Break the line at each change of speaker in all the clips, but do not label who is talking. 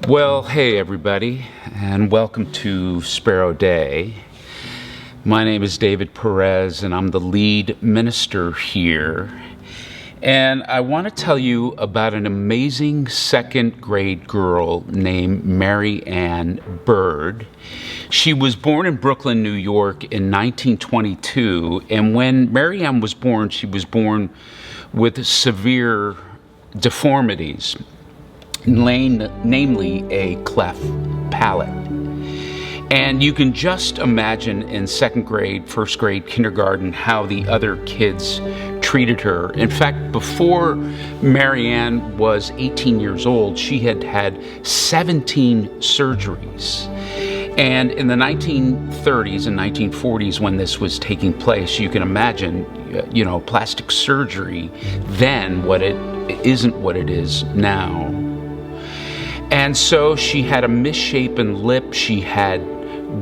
Well, hey everybody, and welcome to SPERO DEI. My name is David Perez, and I'm the lead minister here. And I want to tell you about an amazing second grade girl named Mary Ann Bird. She was born in Brooklyn, New York in 1922, and when Mary Ann was born, she was born with severe deformities, namely a cleft palate. And you can just imagine in second grade, first grade, kindergarten, how the other kids treated her. In fact, before Mary Ann was 18 years old, she had had 17 surgeries. And in the 1930s and 1940s, when this was taking place, you can imagine, plastic surgery then isn't what it is now. And so she had a misshapen lip, she had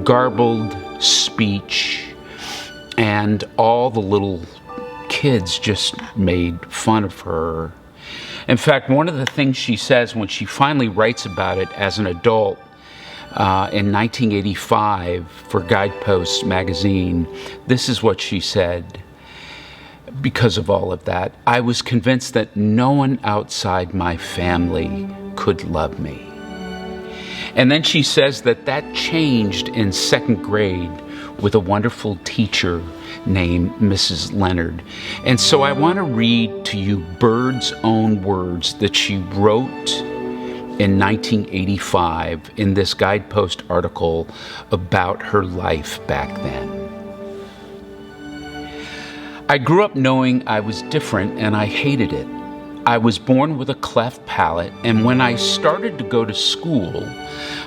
garbled speech, and all the little kids just made fun of her. In fact, one of the things she says when she finally writes about it as an adult in 1985 for Guidepost magazine, this is what she said. Because of all of that, I was convinced that no one outside my family could love me. And then she says that changed in second grade with a wonderful teacher named Mrs. Leonard. And so I want to read to you Bird's own words that she wrote in 1985 in this Guidepost article about her life back then. I grew up knowing I was different, and I hated it. I was born with a cleft palate, and when I started to go to school,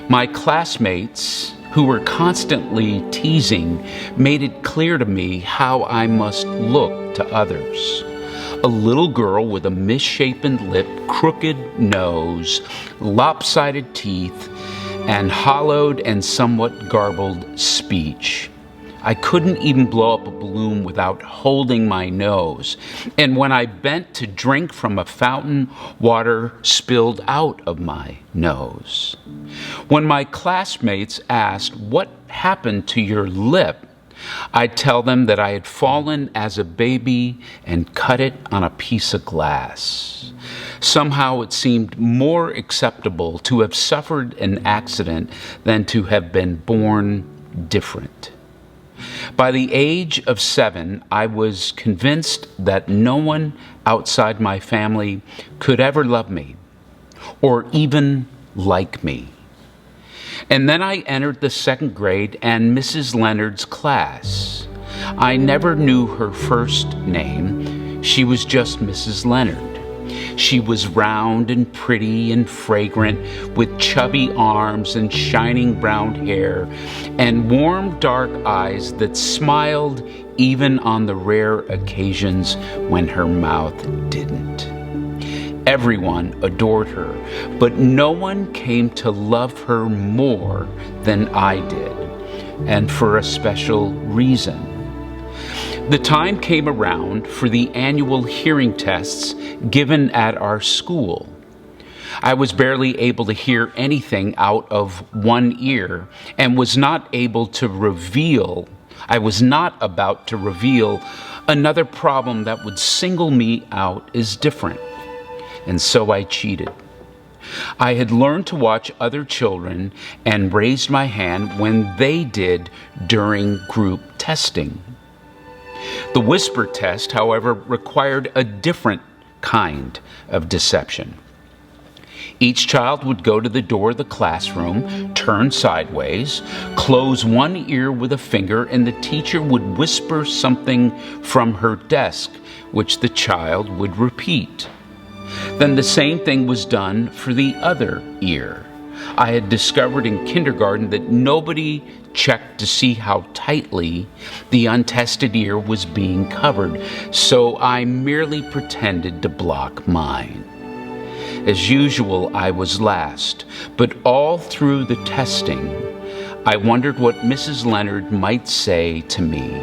my classmates, who were constantly teasing, made it clear to me how I must look to others. A little girl with a misshapen lip, crooked nose, lopsided teeth, and hollowed and somewhat garbled speech. I couldn't even blow up a balloon without holding my nose. And when I bent to drink from a fountain, water spilled out of my nose. When my classmates asked, "What happened to your lip?" I'd tell them that I had fallen as a baby and cut it on a piece of glass. Somehow it seemed more acceptable to have suffered an accident than to have been born different. By the age of 7, I was convinced that no one outside my family could ever love me or even like me. And then I entered the second grade and Mrs. Leonard's class. I never knew her first name. She was just Mrs. Leonard. She was round and pretty and fragrant, with chubby arms and shining brown hair, and warm dark eyes that smiled even on the rare occasions when her mouth didn't. Everyone adored her, but no one came to love her more than I did, and for a special reason. The time came around for the annual hearing tests given at our school. I was barely able to hear anything out of one ear and was not about to reveal another problem that would single me out as different. And so I cheated. I had learned to watch other children and raised my hand when they did during group testing. The whisper test, however, required a different kind of deception. Each child would go to the door of the classroom, turn sideways, close one ear with a finger, and the teacher would whisper something from her desk, which the child would repeat. Then the same thing was done for the other ear. I had discovered in kindergarten that nobody checked to see how tightly the untested ear was being covered, so I merely pretended to block mine. As usual, I was last, but all through the testing, I wondered what Mrs. Leonard might say to me.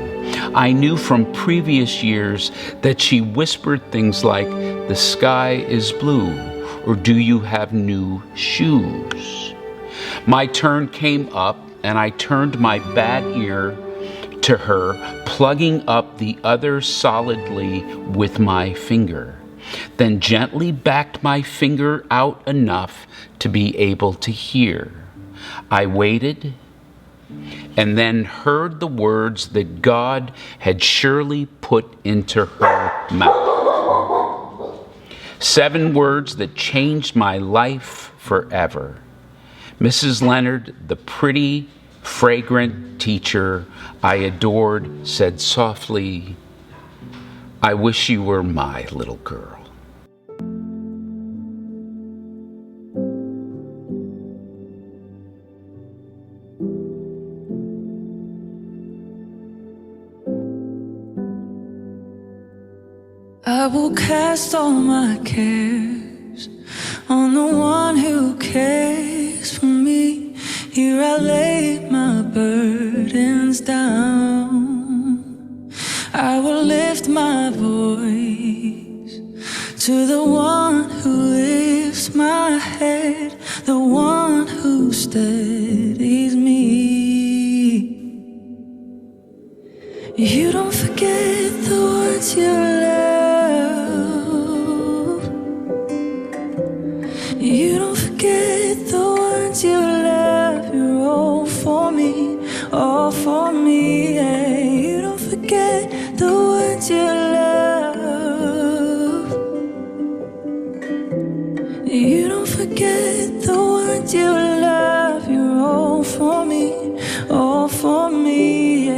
I knew from previous years that she whispered things like, "The sky is blue," or "Do you have new shoes?" My turn came up, and I turned my bad ear to her, plugging up the other solidly with my finger, then gently backed my finger out enough to be able to hear. I waited, and then heard the words that God had surely put into her mouth. 7 words that changed my life forever. Mrs. Leonard, the pretty, fragrant teacher I adored, said softly, "I wish you were my little girl."
I will cast all my cares on the one who cares for me. Here I lay my burdens down. I will lift my voice to the one who lifts my head, the one who steadies me. You don't forget the words you love. You don't forget the ones you love. You're all for me, all for me. Yeah. You don't forget the ones you love. You don't forget the ones you love. You're all for me, all for me. Yeah.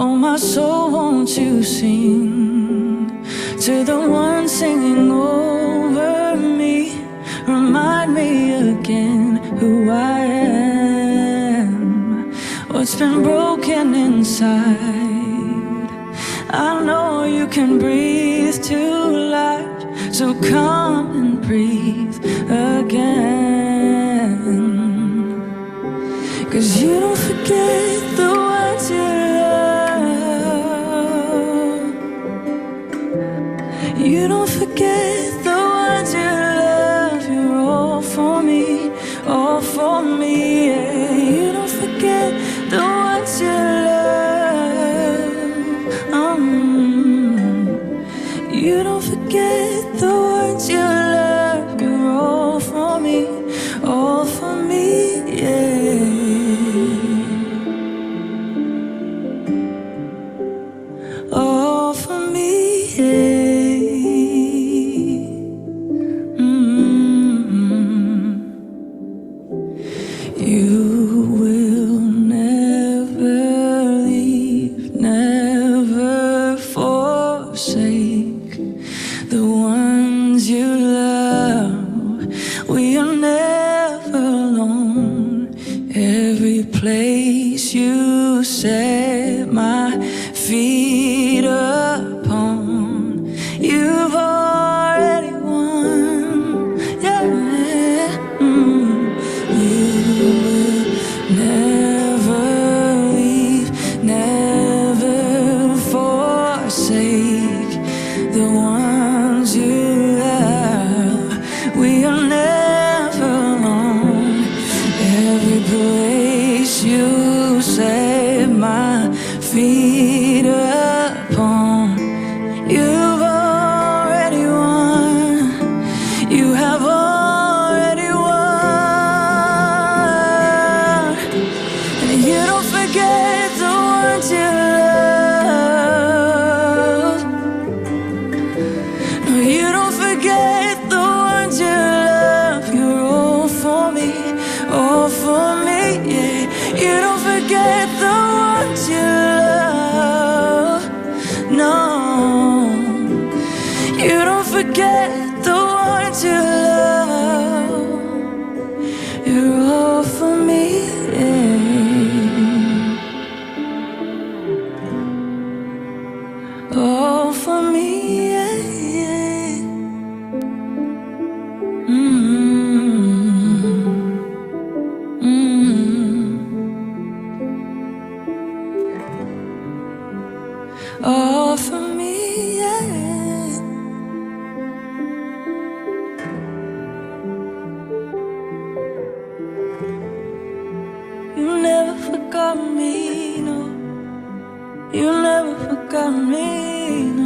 Oh, my soul, won't you sing to the one singing over me? Remind me again who I am, what's been broken inside. I know you can breathe to life, so come and breathe again. 'Cause you don't forget the ones you love. You don't forget the ones you love. You're all for me, all for me. Yeah. You don't forget the ones you love. You don't forget the ones you love. You're all for me, all for me. Yeah. All for me. Yeah. Place you set my feet upon, you've already won. Yeah. You will never leave, never forsake the ones you love. We are never alone. Every place you set my feet upon, you've already won. You have already won. And you don't forget the ones you love. No, you don't forget the ones you love. You're all for me, all for me. Yeah. You don't forget the ones you love. No, you don't forget the ones you love. You're all for me. Yeah. All for me. Yeah. forgot me, no. You never forgot me, no.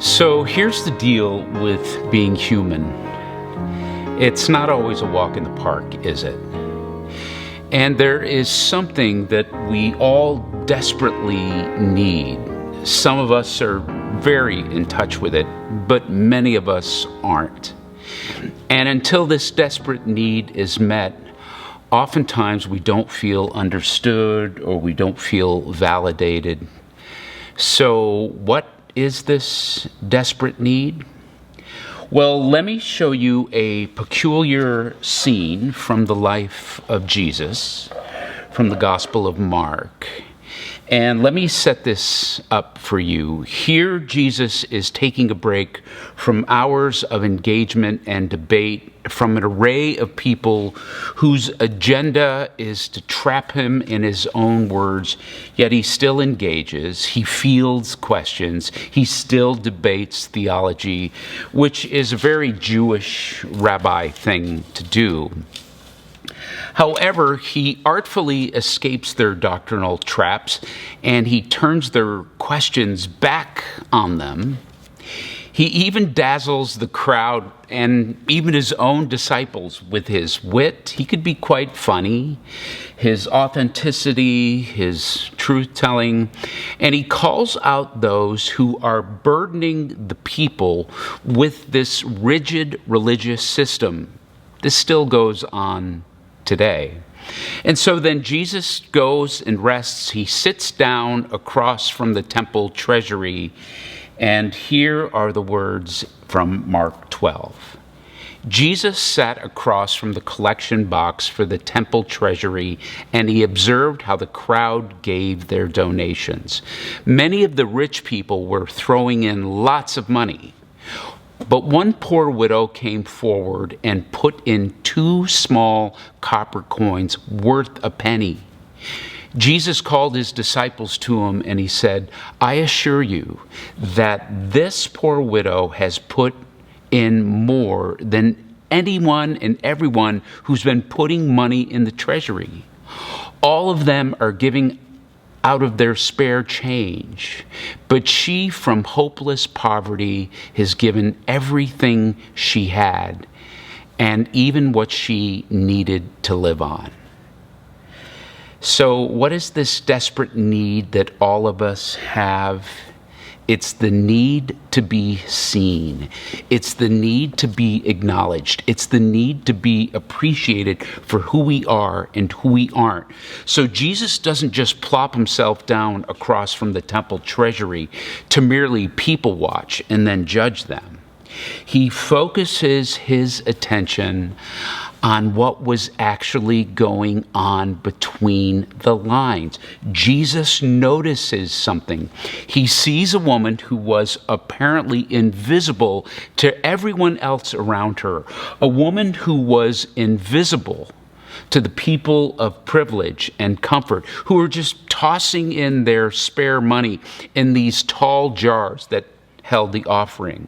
So here's the deal with being human. It's not always a walk in the park, is it? And there is something that we all desperately need. Some of us are very in touch with it, but many of us aren't. And until this desperate need is met, oftentimes we don't feel understood or we don't feel validated. So what is this desperate need? Well, let me show you a peculiar scene from the life of Jesus, from the Gospel of Mark. And let me set this up for you. Here, Jesus is taking a break from hours of engagement and debate from an array of people whose agenda is to trap him in his own words, yet he still engages, he fields questions, he still debates theology, which is a very Jewish rabbi thing to do. However, he artfully escapes their doctrinal traps and he turns their questions back on them. He even dazzles the crowd and even his own disciples with his wit. He could be quite funny, his authenticity, his truth-telling, and he calls out those who are burdening the people with this rigid religious system. This still goes on today. And so then Jesus goes and rests. He sits down across from the temple treasury. And here are the words from Mark 12. Jesus sat across from the collection box for the temple treasury, and he observed how the crowd gave their donations. Many of the rich people were throwing in lots of money. But one poor widow came forward and put in 2 small copper coins worth a penny. Jesus called his disciples to him and he said, I assure you that this poor widow has put in more than anyone and everyone who's been putting money in the treasury. All of them are giving out of their spare change, but she from hopeless poverty has given everything she had and even what she needed to live on. So what is this desperate need that all of us have? It's the need to be seen. It's the need to be acknowledged. It's the need to be appreciated for who we are and who we aren't. So Jesus doesn't just plop himself down across from the temple treasury to merely people watch and then judge them. He focuses his attention on what was actually going on between the lines. Jesus notices something. He sees a woman who was apparently invisible to everyone else around her, a woman who was invisible to the people of privilege and comfort, who were just tossing in their spare money in these tall jars that held the offering.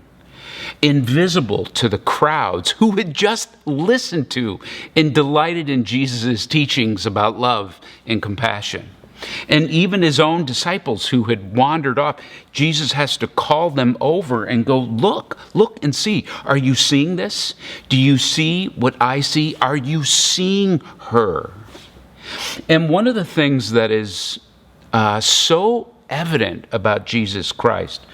Invisible to the crowds who had just listened to and delighted in Jesus' teachings about love and compassion. And even his own disciples who had wandered off, Jesus has to call them over and go, look and see. Are you seeing this? Do you see what I see? Are you seeing her? And one of the things that is so evident about Jesus Christ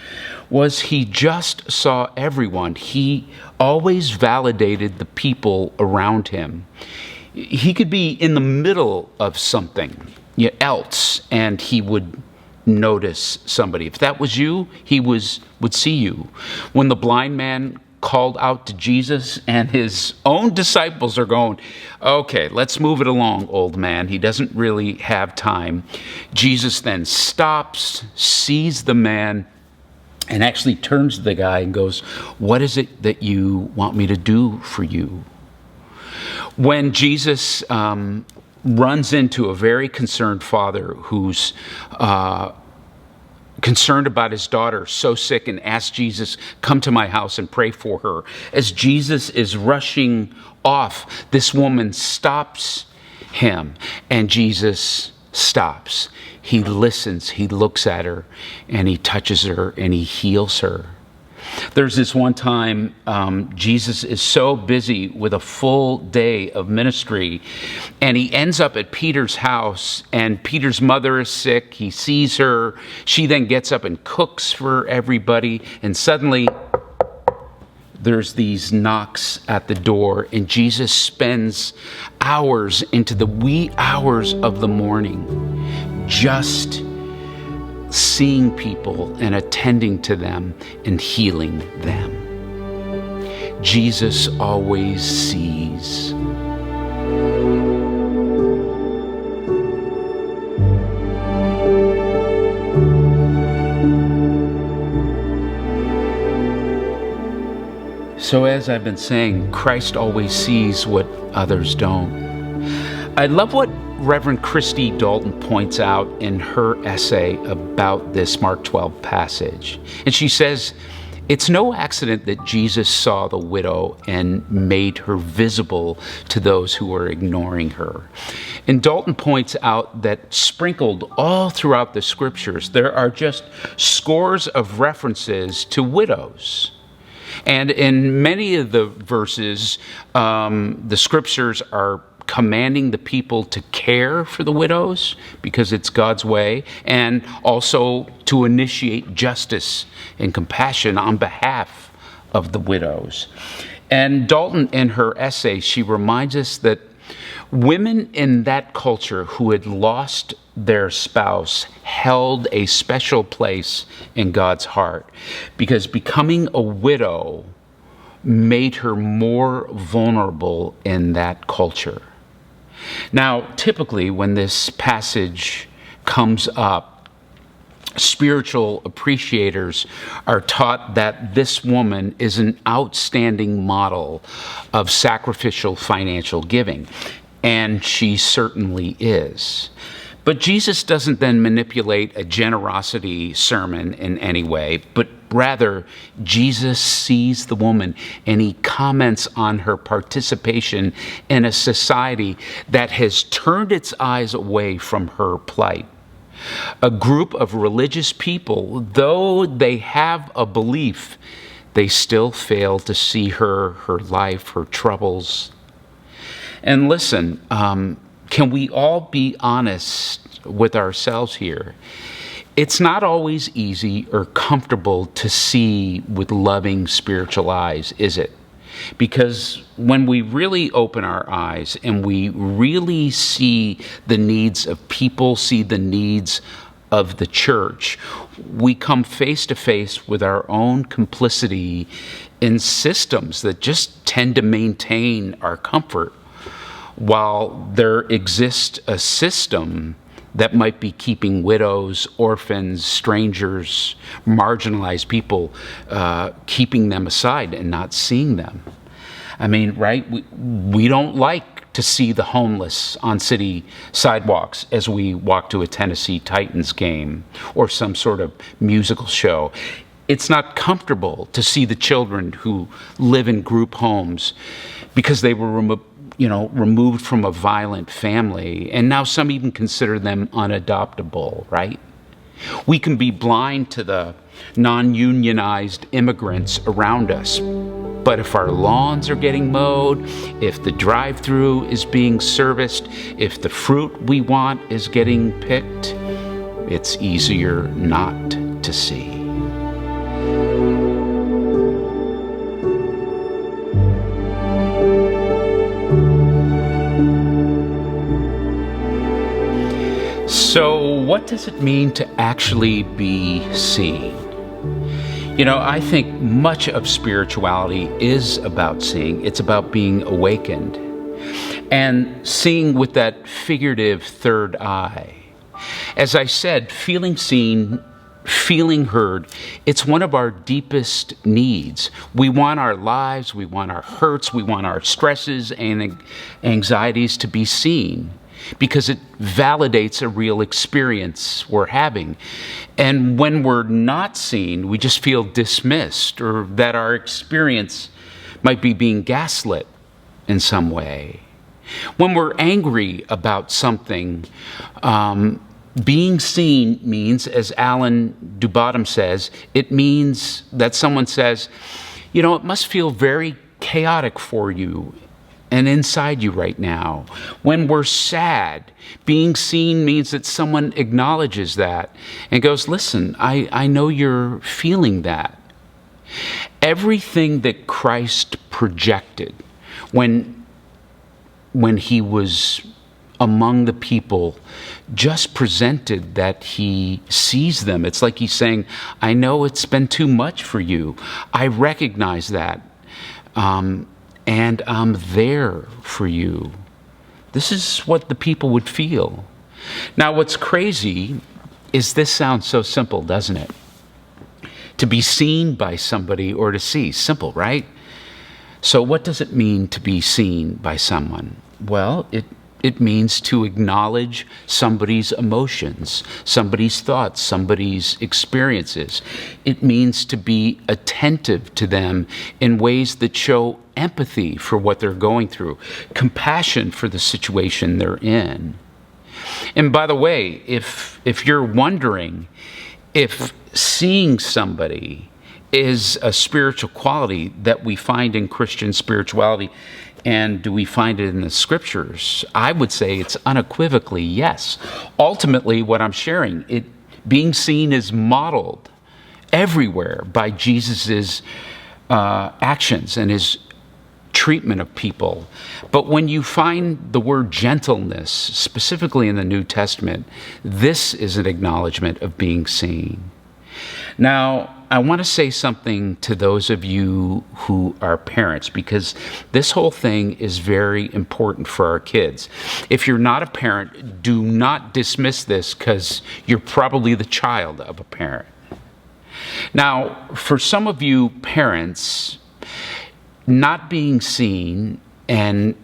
was he just saw everyone. He always validated the people around him. He could be in the middle of something else, and he would notice somebody. If that was you, he would see you. When the blind man called out to Jesus and his own disciples are going, okay, let's move it along, old man. He doesn't really have time. Jesus then stops, sees the man, and actually turns to the guy and goes, what is it that you want me to do for you? When Jesus runs into a very concerned father who's concerned about his daughter, so sick, and asks Jesus, come to my house and pray for her. As Jesus is rushing off, this woman stops him, and Jesus stops. He listens, he looks at her, and he touches her, and he heals her. There's this one time Jesus is so busy with a full day of ministry, and he ends up at Peter's house, and Peter's mother is sick. He sees her. She then gets up and cooks for everybody, and suddenly there's these knocks at the door, and Jesus spends hours into the wee hours of the morning just seeing people and attending to them and healing them. Jesus always sees. So as I've been saying, Christ always sees what others don't. I love what Reverend Christy Dalton points out in her essay about this Mark 12 passage. And she says, it's no accident that Jesus saw the widow and made her visible to those who were ignoring her. And Dalton points out that sprinkled all throughout the scriptures, there are just scores of references to widows. And in many of the verses, the scriptures are commanding the people to care for the widows because it's God's way, and also to initiate justice and compassion on behalf of the widows. And Dalton, in her essay, she reminds us that women in that culture who had lost their spouse held a special place in God's heart, because becoming a widow made her more vulnerable in that culture. Now, typically when this passage comes up, spiritual appreciators are taught that this woman is an outstanding model of sacrificial financial giving, and she certainly is. But Jesus doesn't then manipulate a generosity sermon in any way, but rather Jesus sees the woman and he comments on her participation in a society that has turned its eyes away from her plight. A group of religious people, though they have a belief, they still fail to see her life, her troubles. And listen, can we all be honest with ourselves here? It's not always easy or comfortable to see with loving spiritual eyes, is it? Because when we really open our eyes and we really see the needs of people, see the needs of the church, we come face to face with our own complicity in systems that just tend to maintain our comfort, while there exists a system that might be keeping widows, orphans, strangers, marginalized people, keeping them aside and not seeing them. I mean, right? We don't like to see the homeless on city sidewalks as we walk to a Tennessee Titans game or some sort of musical show. It's not comfortable to see the children who live in group homes because they were removed from a violent family, and now some even consider them unadoptable, right? We can be blind to the non-unionized immigrants around us, but if our lawns are getting mowed, if the drive-through is being serviced, if the fruit we want is getting picked, it's easier not to see. So what does it mean to actually be seen? I think much of spirituality is about seeing. It's about being awakened and seeing with that figurative third eye. As I said, feeling seen, feeling heard, it's one of our deepest needs. We want our lives, we want our hurts, we want our stresses and anxieties to be seen, because it validates a real experience we're having. And when we're not seen, we just feel dismissed, or that our experience might be being gaslit in some way. When we're angry about something, being seen means, as Alan Dubottom says, it means that someone says, it must feel very chaotic for you and inside you right now. When we're sad, being seen means that someone acknowledges that and goes, listen, I know you're feeling that. Everything that Christ projected when he was among the people just presented that he sees them. It's like he's saying, I know it's been too much for you. I recognize that. And I'm there for you. This is what the people would feel. Now, what's crazy is this sounds so simple, doesn't it? To be seen by somebody or to see. Simple, right? So what does it mean to be seen by someone? Well, it means to acknowledge somebody's emotions, somebody's thoughts, somebody's experiences. It means to be attentive to them in ways that show empathy for what they're going through, compassion for the situation they're in. And by the way, if you're wondering if seeing somebody is a spiritual quality that we find in Christian spirituality, and do we find it in the scriptures? I would say it's unequivocally yes. Ultimately, what I'm sharing, being seen is modeled everywhere by Jesus's actions and his treatment of people. But when you find the word gentleness, specifically in the New Testament, this is an acknowledgement of being seen. Now, I want to say something to those of you who are parents, because this whole thing is very important for our kids. If you're not a parent, do not dismiss this, because you're probably the child of a parent. Now, for some of you parents, not being seen and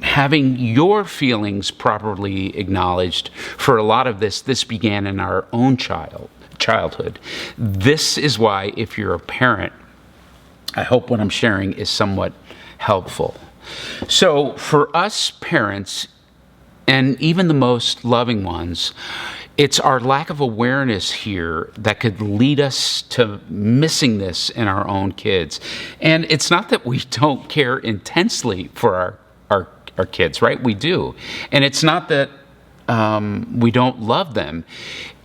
having your feelings properly acknowledged, for a lot of this began in our own childhood. This is why, if you're a parent, I hope what I'm sharing is somewhat helpful. So for us parents, and even the most loving ones, it's our lack of awareness here that could lead us to missing this in our own kids. And it's not that we don't care intensely for our kids, right? We do. And it's not that we don't love them.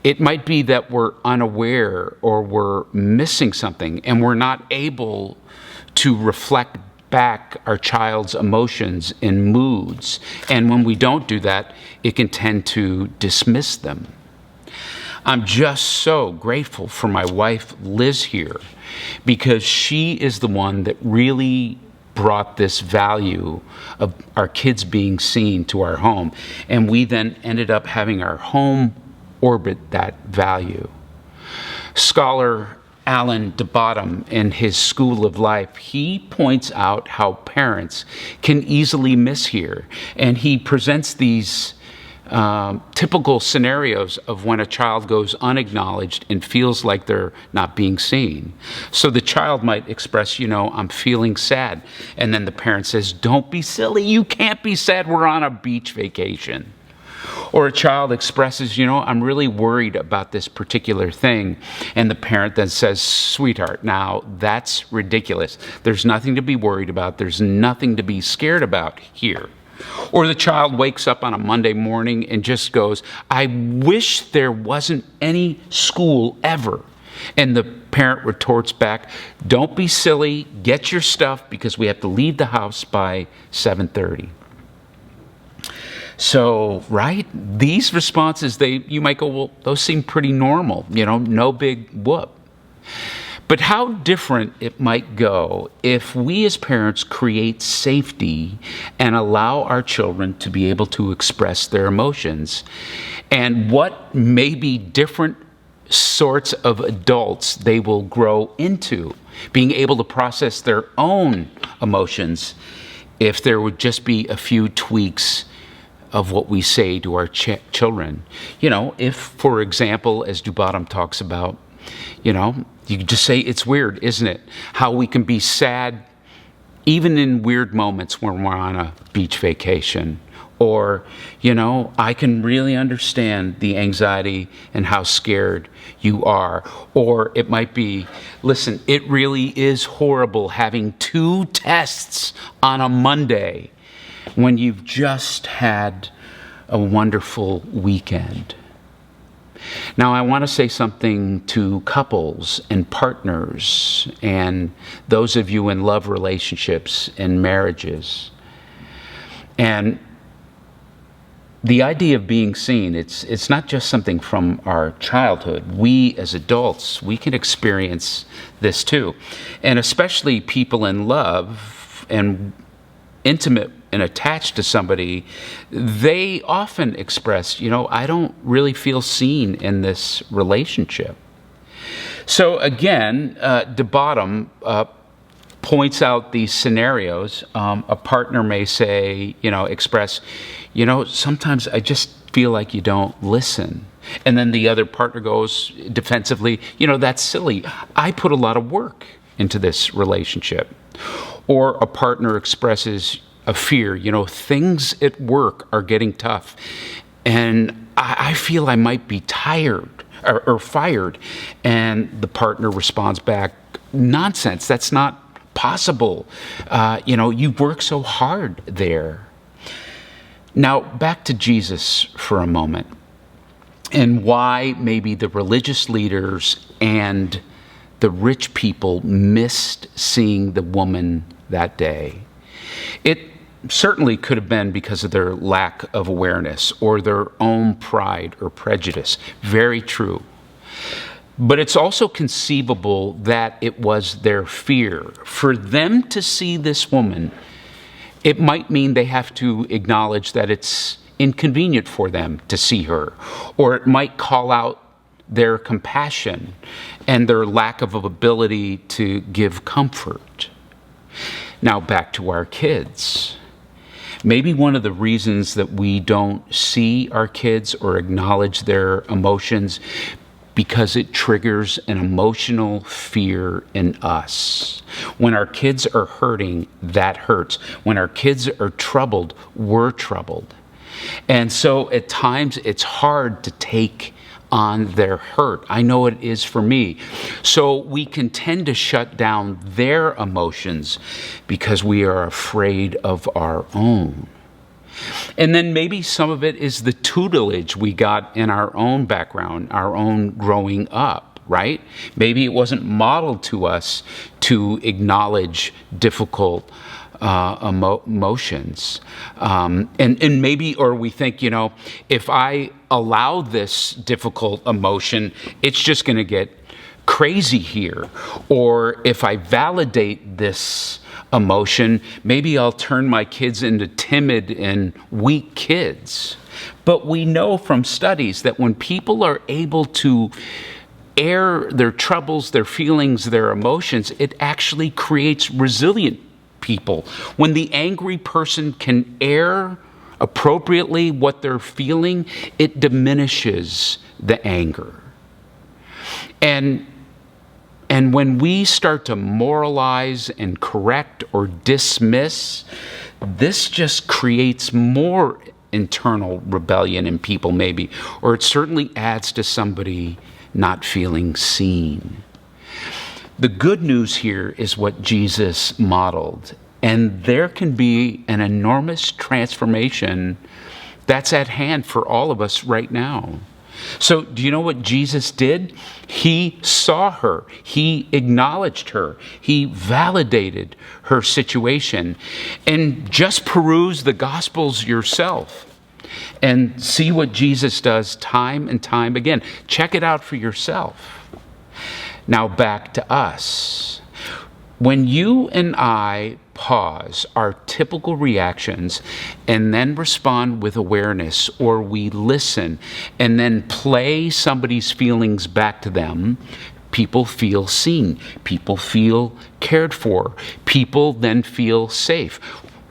It might be that we're unaware or we're missing something and we're not able to reflect back our child's emotions and moods. And when we don't do that, it can tend to dismiss them. I'm just so grateful for my wife, Liz, here, because she is the one that really brought this value of our kids being seen to our home. And we then ended up having our home orbit that value. Scholar Alan de Bottom, in his School of Life, he points out how parents can easily mishear. And he presents these typical scenarios of when a child goes unacknowledged and feels like they're not being seen. So the child might express, I'm feeling sad. And then the parent says, don't be silly. You can't be sad. We're on a beach vacation. Or a child expresses, I'm really worried about this particular thing. And the parent then says, sweetheart, now that's ridiculous. There's nothing to be worried about. There's nothing to be scared about here. Or the child wakes up on a Monday morning and just goes, I wish there wasn't any school ever. And the parent retorts back, don't be silly, get your stuff because we have to leave the house by 7:30. So, right, these responses, you might go, well, those seem pretty normal, no big whoop. But how different it might go if we as parents create safety and allow our children to be able to express their emotions, and what may be different sorts of adults they will grow into, being able to process their own emotions if there would just be a few tweaks of what we say to our children. If, for example, as Dubottom talks about, you could just say, it's weird, isn't it? How we can be sad even in weird moments when we're on a beach vacation. Or, I can really understand the anxiety and how scared you are. Or it might be, listen, it really is horrible having 2 tests on a Monday when you've just had a wonderful weekend. Now, I want to say something to couples and partners and those of you in love relationships and marriages. And the idea of being seen, it's not just something from our childhood. We as adults, we can experience this too. And especially people in love and intimate and attached to somebody, they often express, I don't really feel seen in this relationship. So again, de Bottom points out these scenarios. A partner may say, express, sometimes I just feel like you don't listen. And then the other partner goes defensively, that's silly. I put a lot of work into this relationship. Or a partner expresses a fear, things at work are getting tough. And I feel I might be tired or fired. And the partner responds back, nonsense, that's not possible. You work so hard there. Now, back to Jesus for a moment. And why maybe the religious leaders and the rich people missed seeing the woman that day. It certainly could have been because of their lack of awareness or their own pride or prejudice. Very true. But it's also conceivable that it was their fear. For them to see this woman, it might mean they have to acknowledge that it's inconvenient for them to see her, or it might call out their compassion and their lack of ability to give comfort. Now back to our kids. Maybe one of the reasons that we don't see our kids or acknowledge their emotions because it triggers an emotional fear in us. When our kids are hurting, that hurts. When our kids are troubled, we're troubled. And so at times it's hard to take on their hurt. I know it is for me. So we can tend to shut down their emotions because we are afraid of our own. And then maybe some of it is the tutelage we got in our own background, our own growing up, right? Maybe it wasn't modeled to us to acknowledge difficult emotions. And maybe, or we think, if I allow this difficult emotion, it's just going to get crazy here. Or if I validate this emotion, maybe I'll turn my kids into timid and weak kids. But we know from studies that when people are able to air their troubles, their feelings, their emotions, it actually creates resilient people. When the angry person can air appropriately what they're feeling, it diminishes the anger. And when we start to moralize and correct or dismiss, this just creates more internal rebellion in people maybe, or it certainly adds to somebody not feeling seen. The good news here is what Jesus modeled, and there can be an enormous transformation that's at hand for all of us right now. So do you know what Jesus did? He saw her. He acknowledged her. He validated her situation. And just peruse the Gospels yourself and see what Jesus does time and time again. Check it out for yourself. Now back to us. When you and I pause our typical reactions and then respond with awareness, or we listen and then play somebody's feelings back to them, people feel seen. People feel cared for. People then feel safe.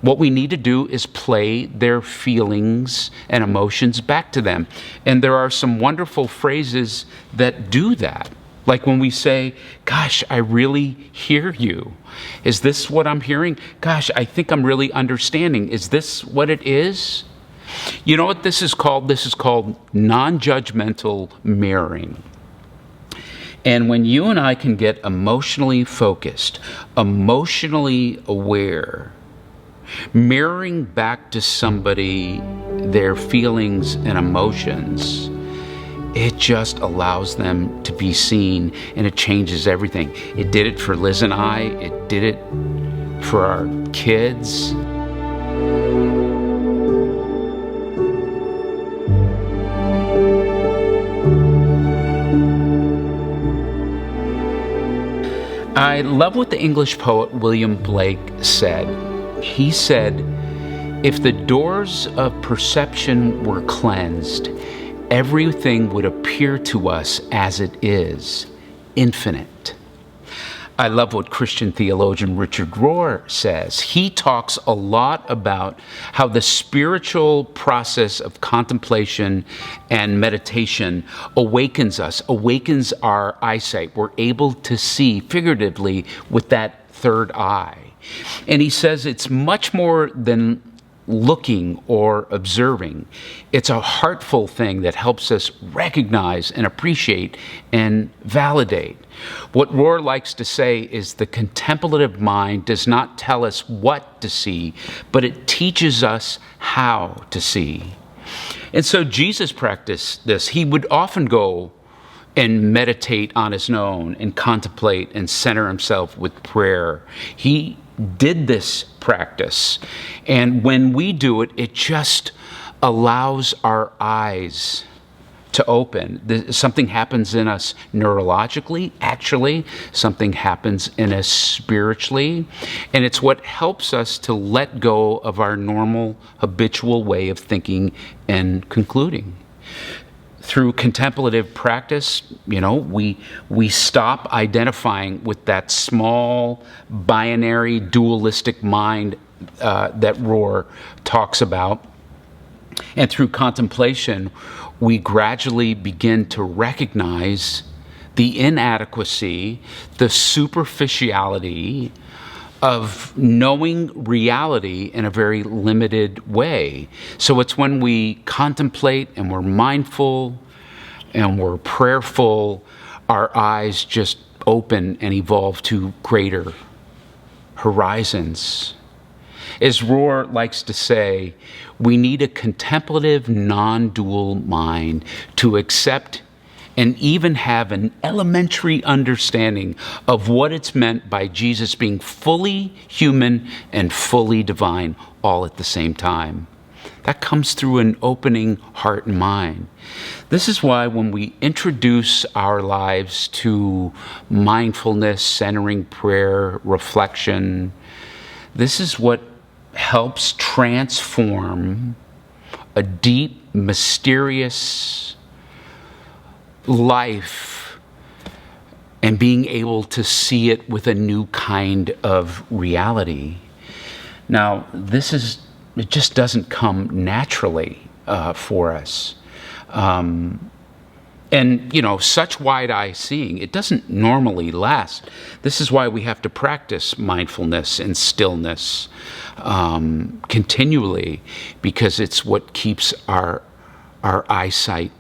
What we need to do is play their feelings and emotions back to them. And there are some wonderful phrases that do that. Like when we say, gosh, I really hear you. Is this what I'm hearing? Gosh, I think I'm really understanding. Is this what it is? You know what this is called? This is called non-judgmental mirroring. And when you and I can get emotionally focused, emotionally aware, mirroring back to somebody their feelings and emotions, it just allows them to be seen, and it changes everything. It did it for Liz and I. It did it for our kids. I love what the English poet William Blake said. He said, "If the doors of perception were cleansed, everything would appear to us as it is, infinite." I love what Christian theologian Richard Rohr says. He talks a lot about how the spiritual process of contemplation and meditation awakens us, awakens our eyesight. We're able to see figuratively with that third eye. And he says it's much more than looking or observing. It's a heartful thing that helps us recognize and appreciate and validate. What Rohr likes to say is the contemplative mind does not tell us what to see, but it teaches us how to see. And so Jesus practiced this. He would often go and meditate on his own and contemplate and center himself with prayer. He did this practice. And when we do it, it just allows our eyes to open. Something happens in us neurologically, actually. Something happens in us spiritually. And it's what helps us to let go of our normal, habitual way of thinking and concluding. Through contemplative practice, we stop identifying with that small, binary, dualistic mind that Rohr talks about. And through contemplation, we gradually begin to recognize the inadequacy, the superficiality of knowing reality in a very limited way. So it's when we contemplate and we're mindful and we're prayerful, our eyes just open and evolve to greater horizons. As Rohr likes to say, we need a contemplative, non-dual mind to accept and even have an elementary understanding of what it's meant by Jesus being fully human and fully divine all at the same time. That comes through an opening heart and mind. This is why when we introduce our lives to mindfulness, centering prayer, reflection, this is what helps transform a deep, mysterious life and being able to see it with a new kind of reality. Now, it just doesn't come naturally for us. And, such wide-eye seeing, it doesn't normally last. This is why we have to practice mindfulness and stillness continually, because it's what keeps our eyesight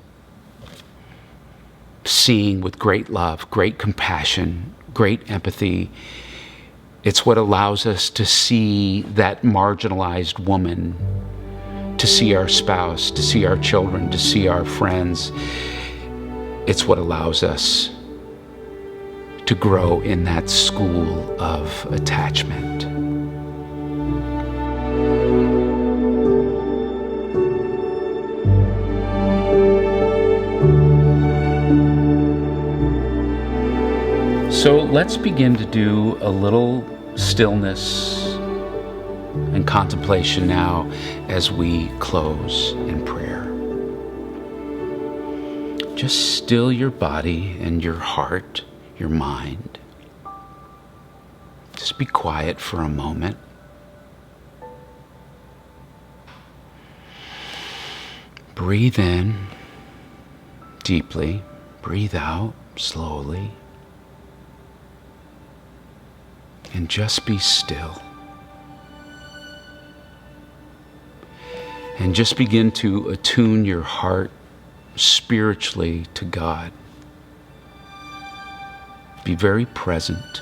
seeing with great love, great compassion, great empathy. It's what allows us to see that marginalized woman, to see our spouse, to see our children, to see our friends. It's what allows us to grow in that school of attachment. So let's begin to do a little stillness and contemplation now as we close in prayer. Just still your body and your heart, your mind. Just be quiet for a moment. Breathe in deeply. Breathe out slowly. And just be still. And just begin to attune your heart spiritually to God. Be very present.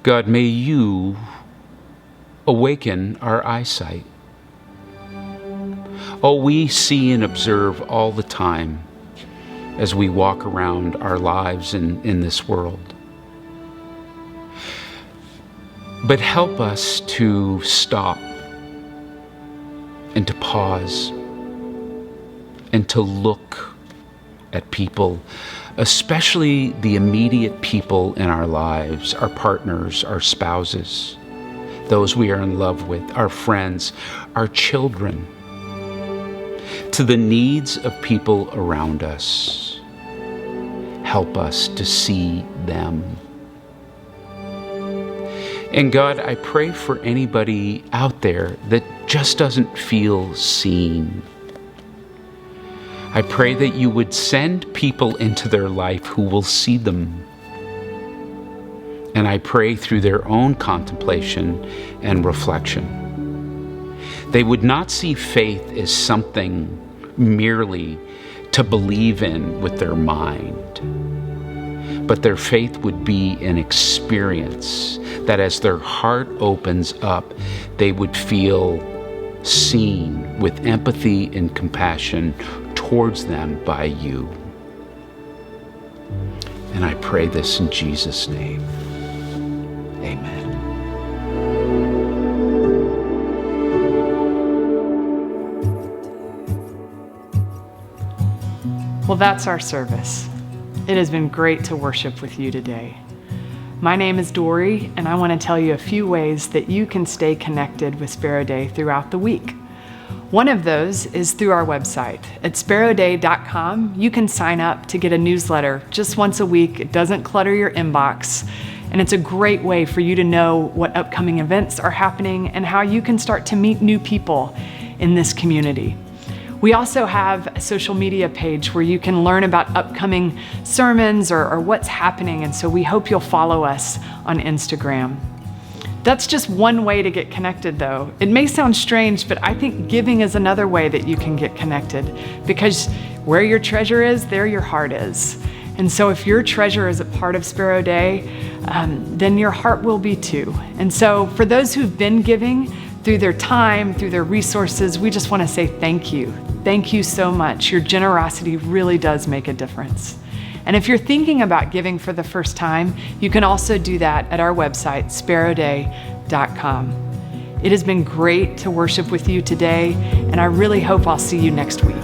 God, may you awaken our eyesight. Oh, we see and observe all the time as we walk around our lives in this world. But help us to stop and to pause and to look at people, especially the immediate people in our lives, our partners, our spouses, those we are in love with, our friends, our children, to the needs of people around us. Help us to see them. And God, I pray for anybody out there that just doesn't feel seen. I pray that you would send people into their life who will see them. And I pray through their own contemplation and reflection, they would not see faith as something merely to believe in with their mind, but their faith would be an experience that as their heart opens up, they would feel seen with empathy and compassion towards them by you. And I pray this in Jesus' name. Amen.
Well, that's our service. It has been great to worship with you today. My name is Dory, and I want to tell you a few ways that you can stay connected with SPERO DEI throughout the week. One of those is through our website. At SPERODEI.com, you can sign up to get a newsletter just once a week. It doesn't clutter your inbox, and it's a great way for you to know what upcoming events are happening and how you can start to meet new people in this community. We also have a social media page where you can learn about upcoming sermons or what's happening, and so we hope you'll follow us on Instagram. That's just one way to get connected, though. It may sound strange, but I think giving is another way that you can get connected, because where your treasure is, there your heart is. And so if your treasure is a part of SPERO Day, then your heart will be too. And so for those who've been giving through their time, through their resources, we just want to say thank you. Thank you so much. Your generosity really does make a difference. And if you're thinking about giving for the first time, you can also do that at our website, sperodei.com. It has been great to worship with you today, and I really hope I'll see you next week.